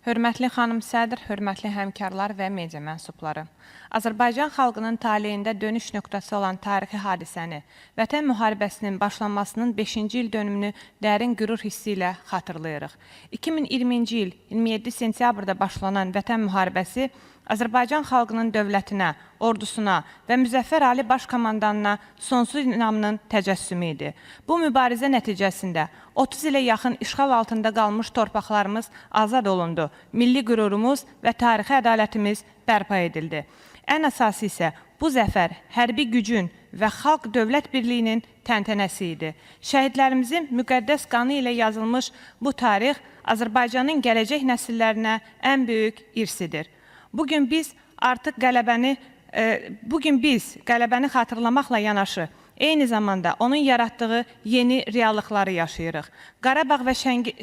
Hörmətli xanım sədr, hörmətli həmkarlar və media mənsubları. Azərbaycan xalqının taleyində dönüş nöqtəsi olan tarixi hadisəni, Vətən müharibəsinin başlanmasının 5-ci il dönümünü dərin qürur hissi ilə xatırlayırıq. 2020-ci il 27 sentyabrda başlanan Vətən müharibəsi Azərbaycan xalqının dövlətinə, ordusuna və Müzəffər Ali Baş Komandanına sonsuz inamının təcəssümü idi. Bu mübarizə nəticəsində 30 ilə yaxın işğal altında qalmış torpaqlarımız azad olundu, milli qürurumuz və tarixi ədalətimiz bərpa edildi. Ən əsası isə bu zəfər hərbi gücün və xalq-dövlət birliyinin təntənəsi idi. Şəhidlərimizin müqəddəs qanı ilə yazılmış bu tarix Azərbaycanın gələcək nəsillərinə ən böyük irsidir. Bugün biz qələbəni xatırlamaqla yanaşı, eyni zamanda onun yaratdığı yeni reallıqları yaşayırıq. Qarabağ və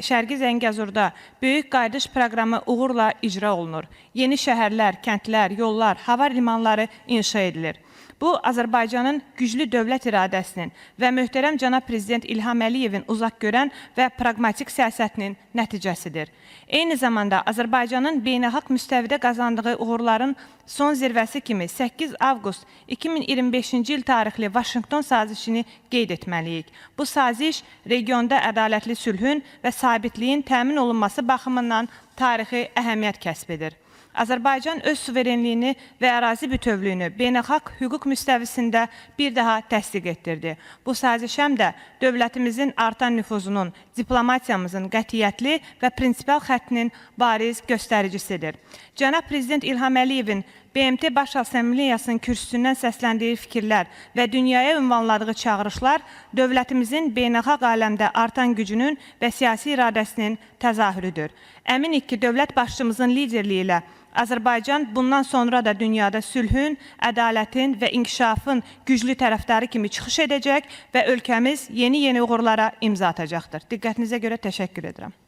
Şərqi Zəngəzurda böyük qayıdış proqramı uğurla icra olunur. Yeni şəhərlər, kəndlər, yollar, hava limanları inşa edilir. Bu, Azərbaycanın güclü dövlət iradəsinin və möhtərəm cənab Prezident İlham Əliyevin uzaqgörən və praqmatik siyasətinin nəticəsidir. Eyni zamanda Azərbaycanın beynəlxalq müstəvidə qazandığı uğurların son zirvəsi kimi 8 avqust 2025-ci il tarixli Vaşinqton sazişini qeyd etməliyik. Bu saziş regionda ədalətli sülhün və sabitliyin təmin olunması baxımından tarixi əhəmiyyət kəsb edir. Azərbaycan öz suverenliyini və ərazi bütövlüyünü beynəlxalq hüquq müstəvisində bir daha təsdiq etdirdi. Bu saziş həm də dövlətimizin artan nüfuzunun, diplomatiyamızın qətiyyətli və prinsipal xəttinin bariz göstəricisidir. Cənab Prezident İlham Əliyevin BMT Baş Assambleyasının kürsüsündən səsləndiyi fikirlər və dünyaya ünvanladığı çağırışlar dövlətimizin beynəlxalq aləmdə artan gücünün və siyasi iradəsinin təzahürüdür. Əminik ki, dövlət başçımızın liderliyi ilə Azərbaycan bundan sonra da dünyada sülhün, ədalətin və inkişafın güclü tərəfdarı kimi çıxış edəcək və ölkəmiz yeni uğurlara imza atacaqdır. Diqqətinizə görə təşəkkür edirəm.